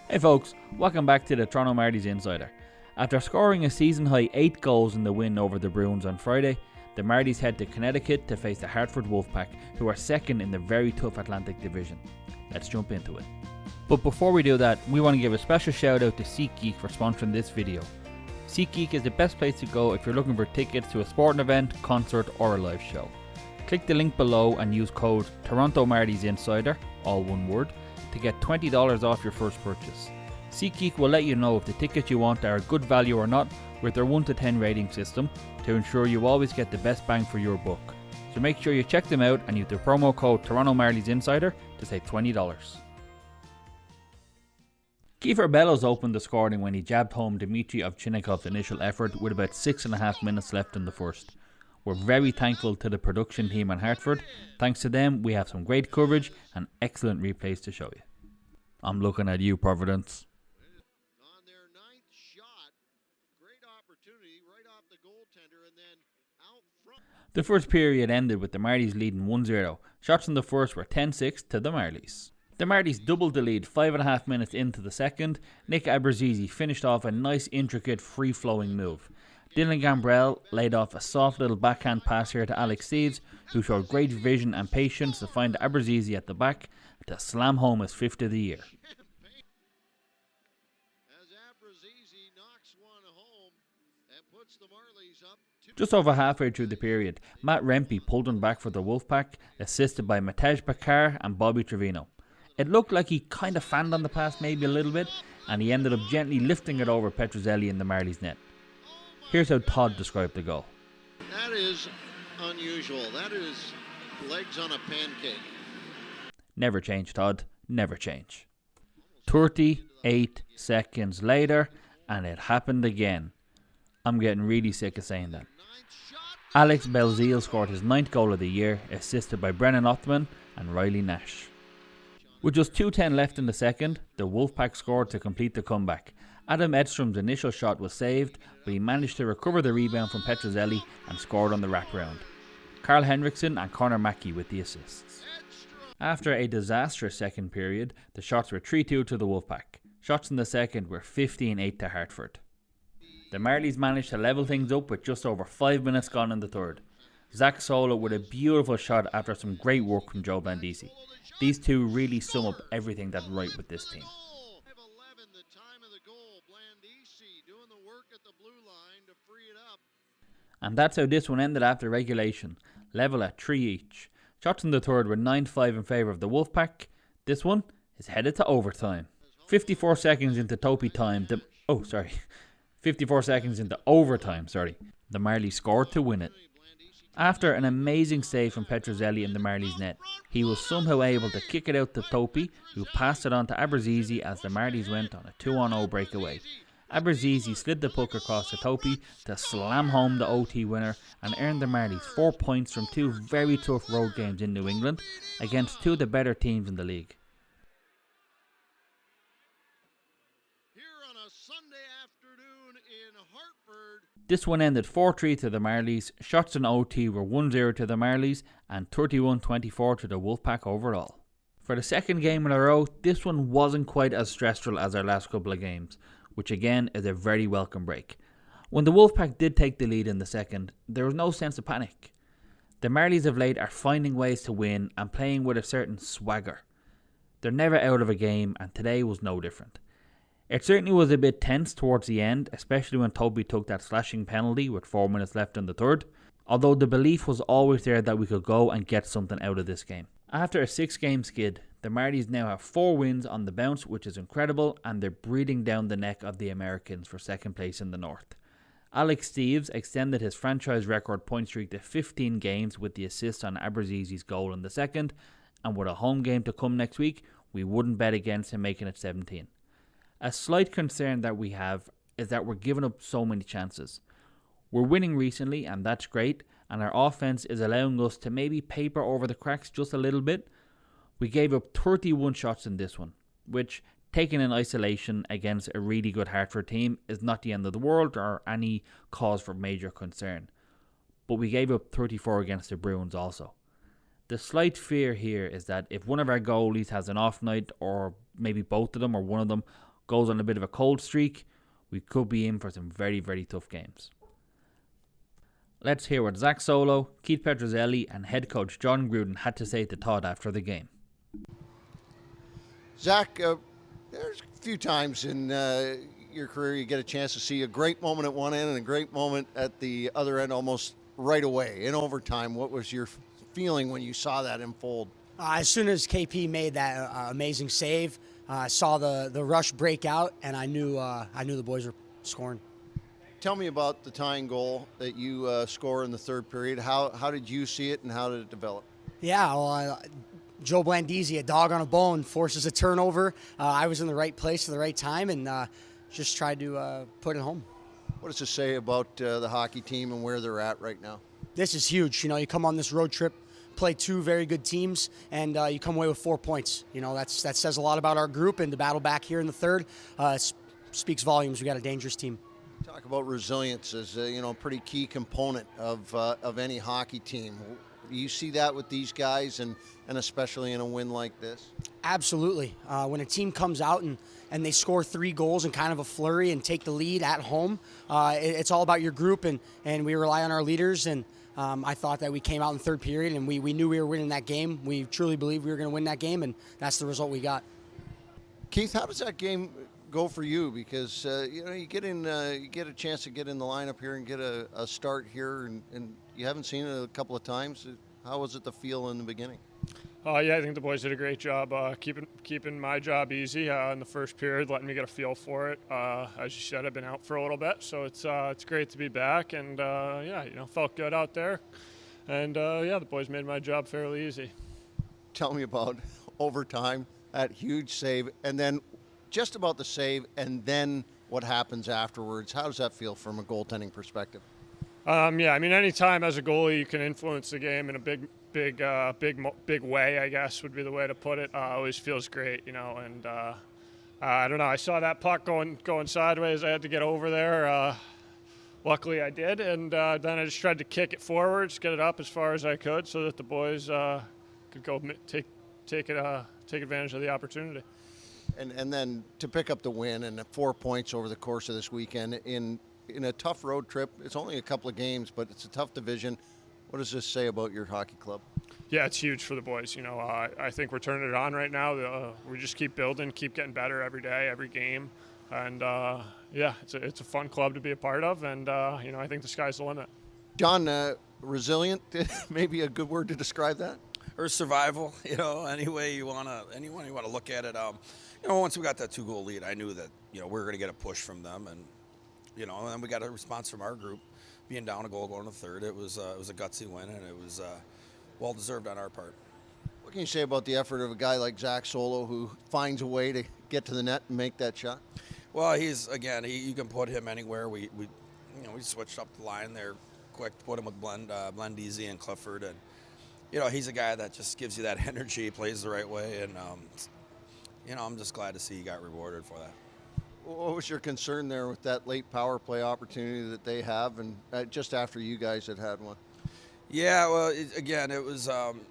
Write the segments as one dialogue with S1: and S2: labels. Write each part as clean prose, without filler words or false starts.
S1: Hey folks, welcome back to the Toronto Marlies Insider. After scoring a season high 8 goals in the win over the Bruins on Friday, the Marlies head to Connecticut to face the Hartford Wolf Pack, who are second in the very tough Atlantic Division. Let's jump into it. But before we do that, we want to give a special shout out to SeatGeek for sponsoring this video. SeatGeek is the best place to go if you're looking for tickets to a sporting event, concert or a live show. Click the link below and use code Toronto Marlies Insider, all one word, to get $20 off your first purchase. SeatGeek will let you know if the tickets you want are a good value or not with their 1 to 10 rating system to ensure you always get the best bang for your buck. So make sure you check them out and use the promo code Toronto Marlies Insider to save $20. Kiefer Bellows opened the scoring when he jabbed home Dmitry Ovchinnikov's initial effort with about 6.5 minutes left in the first. We're very thankful to the production team in Hartford. Thanks to them, we have some great coverage and excellent replays to show you. I'm looking at you, Providence.
S2: On their ninth shot, great opportunity right off the goaltender and then out front.
S1: The first period ended with the Marlies leading 1-0. Shots in the first were 10-6 to the Marlies. The Marlies doubled the lead 5.5 minutes into the second. Nick Abruzzese finished off a nice, intricate, free-flowing move. Dylan Gambrell laid off a soft little backhand pass here to Alex Steeves, who showed great vision and patience to find Abruzzese at the back to slam home his 5th of the year.
S2: As Abruzzese knocks one home and puts the Marlies up.
S1: Just over halfway through the period, Matt Rempe pulled one back for the Wolfpack, assisted by Matej Bakar and Bobby Trevino. It looked like he kind of fanned on the pass maybe a little bit, and he ended up gently lifting it over Petruzzelli in the Marlies net. Here's how Todd described the goal.
S2: That is unusual. That is legs on a pancake.
S1: Never change, Todd. Never change. 38 seconds later, and it happened again. I'm getting really sick of saying that. Alex Belzile scored his 9th goal of the year, assisted by Brennan Othman and Riley Nash. With just 2:10 left in the second, the Wolfpack scored to complete the comeback. Adam Edstrom's initial shot was saved, but he managed to recover the rebound from Petruzzelli and scored on the wraparound. Carl Henriksen and Connor Mackey with the assists. After a disastrous second period, the shots were 3-2 to the Wolfpack. Shots in the second were 15-8 to Hartford. The Marlies managed to level things up with just over 5 minutes gone in the third. Zach Solo with a beautiful shot after some great work from Joe Blandisi. These two really sum up everything that's right with this team. And that's how this one ended after regulation, level at 3 each. Shots in the third were 9-5 in favour of the Wolfpack. This one is headed to overtime. 54 seconds into overtime, the Marlies scored to win it. After an amazing save from Petruzzelli in the Marlies net, he was somehow able to kick it out to Topi, who passed it on to Abruzzese as the Marlies went on a 2-on-0 breakaway. Abruzzese slid the puck across to Topi to slam home the OT winner and earned the Marlies 4 points from 2 very tough road games in New England against 2 of the better teams in the league.
S2: Here on a Sunday afternoon in Hartford.
S1: This one ended 4-3 to the Marlies. Shots in OT were 1-0 to the Marlies and 31-24 to the Wolfpack overall. For the second game in a row, this one wasn't quite as stressful as our last couple of games, which again is a very welcome break. When the Wolfpack did take the lead in the second, there was no sense of panic. The Marlies of late are finding ways to win and playing with a certain swagger. They're never out of a game, and today was no different. It certainly was a bit tense towards the end, especially when Toby took that slashing penalty with 4 minutes left in the third, although the belief was always there that we could go and get something out of this game. After a 6-game skid, the Marlies now have 4 wins on the bounce, which is incredible, and they're breathing down the neck of the Americans for second place in the North. Alex Steeves extended his franchise record point streak to 15 games with the assist on Abruzzese's goal in the second, and with a home game to come next week, we wouldn't bet against him making it 17. A slight concern that we have is that we're giving up so many chances. We're winning recently, and that's great, and our offense is allowing us to maybe paper over the cracks just a little bit. We gave up 31 shots in this one, which, taken in isolation against a really good Hartford team, is not the end of the world or any cause for major concern. But we gave up 34 against the Bruins also. The slight fear here is that if one of our goalies has an off night, or maybe both of them or one of them, goes on a bit of a cold streak, we could be in for some very, very tough games. Let's hear what Zach Solo, Keith Petruzzelli and head coach John Gruden had to say to Todd after the game.
S2: Zach, there's a few times in your career you get a chance to see a great moment at one end and a great moment at the other end almost right away in overtime. What was your feeling when you saw that unfold?
S3: As soon as KP made that amazing save, I saw the rush break out, and I knew the boys were scoring.
S2: Tell me about the tying goal that you score in the third period. How did you see it, and how did it develop?
S3: Yeah, well, Joe Blandisi, a dog on a bone, forces a turnover. I was in the right place at the right time, and just tried to put it home.
S2: What does it say about the hockey team and where they're at right now?
S3: This is huge. You come on this road trip, play two very good teams, and you come away with 4 points. That says a lot about our group, and to battle back here in the third speaks volumes. We got a dangerous team.
S2: Talk about resilience as a pretty key component of any hockey team. Do you see that with these guys, and especially in a win like this?
S3: Absolutely. When a team comes out and they score 3 goals in kind of a flurry and take the lead at home, it's all about your group, and we rely on our leaders. And I thought that we came out in the third period, and we knew we were winning that game. We truly believed we were going to win that game, and that's the result we got.
S2: Keith, how does that game go for you? Because you get a chance to get in the lineup here and get a start here, and you haven't seen it a couple of times. How was it to feel in the beginning?
S4: Yeah, I think the boys did a great job keeping my job easy in the first period, letting me get a feel for it. As you said, I've been out for a little bit, so it's great to be back, and felt good out there. And the boys made my job fairly easy.
S2: Tell me about overtime, that huge save, and then just about the save, and then what happens afterwards. How does that feel from a goaltending perspective?
S4: Anytime as a goalie you can influence the game in a big way, I guess would be the way to put it. Always feels great, And I don't know. I saw that puck going sideways. I had to get over there. Luckily, I did, and then I just tried to kick it forward, just get it up as far as I could, so that the boys could go take advantage of the opportunity.
S2: And then to pick up the win and 4 points over the course of this weekend in a tough road trip. It's only a couple of games, but it's a tough division. What does this say about your hockey club?
S4: Yeah, it's huge for the boys. I think we're turning it on right now. We just keep building, keep getting better every day, every game. And, it's a fun club to be a part of. And, I think the sky's the limit.
S2: John, resilient, maybe a good word to describe that?
S5: Or survival, any way you want to look at it. Once we got that 2-goal lead, I knew that, we were going to get a push from them. And, and then we got a response from our group. Being down a goal going to third, it was a gutsy win, and it was well-deserved on our part.
S2: What can you say about the effort of a guy like Zach Solo, who finds a way to get to the net and make that shot?
S5: Well, you can put him anywhere. We switched up the line there quick to put him with Blandisi and Clifford, and he's a guy that just gives you that energy, plays the right way, and I'm just glad to see he got rewarded for that.
S2: What was your concern there with that late power play opportunity that they have, and just after you guys had one?
S5: Yeah, well, it was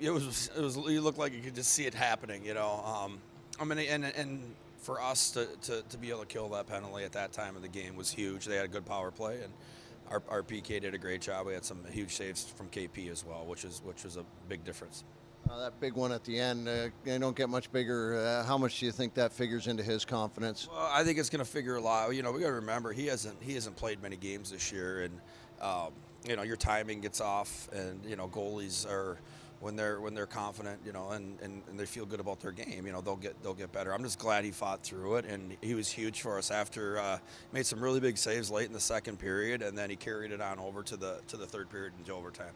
S5: you looked like you could just see it happening, and for us to be able to kill that penalty at that time of the game was huge. They had a good power play, and our PK did a great job. We had some huge saves from KP as well, which was a big difference.
S2: That big one at the end, they don't get much bigger. How much do you think that figures into his confidence?
S5: Well, I think it's going to figure a lot. We got to remember he hasn't played many games this year, and your timing gets off, and goalies are when they're confident, and they feel good about their game, they'll get better. I'm just glad he fought through it, and he was huge for us after made some really big saves late in the second period, and then he carried it on over to the third period into overtime.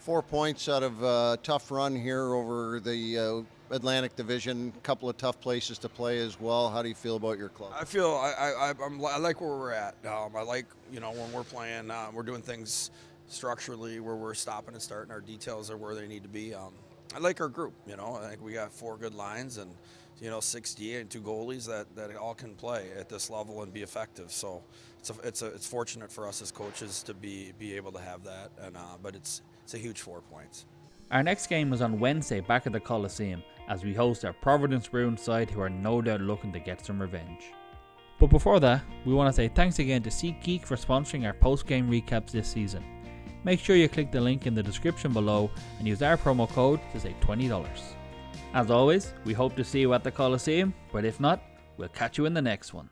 S2: 4 points out of a tough run here over the Atlantic Division. A couple of tough places to play as well. How do you feel about your club?
S5: I like where we're at. I like when we're playing, we're doing things structurally where we're stopping and starting. Our details are where they need to be. I like our group. I think we got 4 good lines and 60 and 2 goalies that all can play at this level and be effective. So it's fortunate for us as coaches to be able to have that. And but it's a huge 4 points.
S1: Our next game is on Wednesday back at the Coliseum as we host our Providence Bruins side, who are no doubt looking to get some revenge. But before that, we want to say thanks again to SeatGeek for sponsoring our post-game recaps this season. Make sure you click the link in the description below and use our promo code to save $20. As always, we hope to see you at the Coliseum, but if not, we'll catch you in the next one.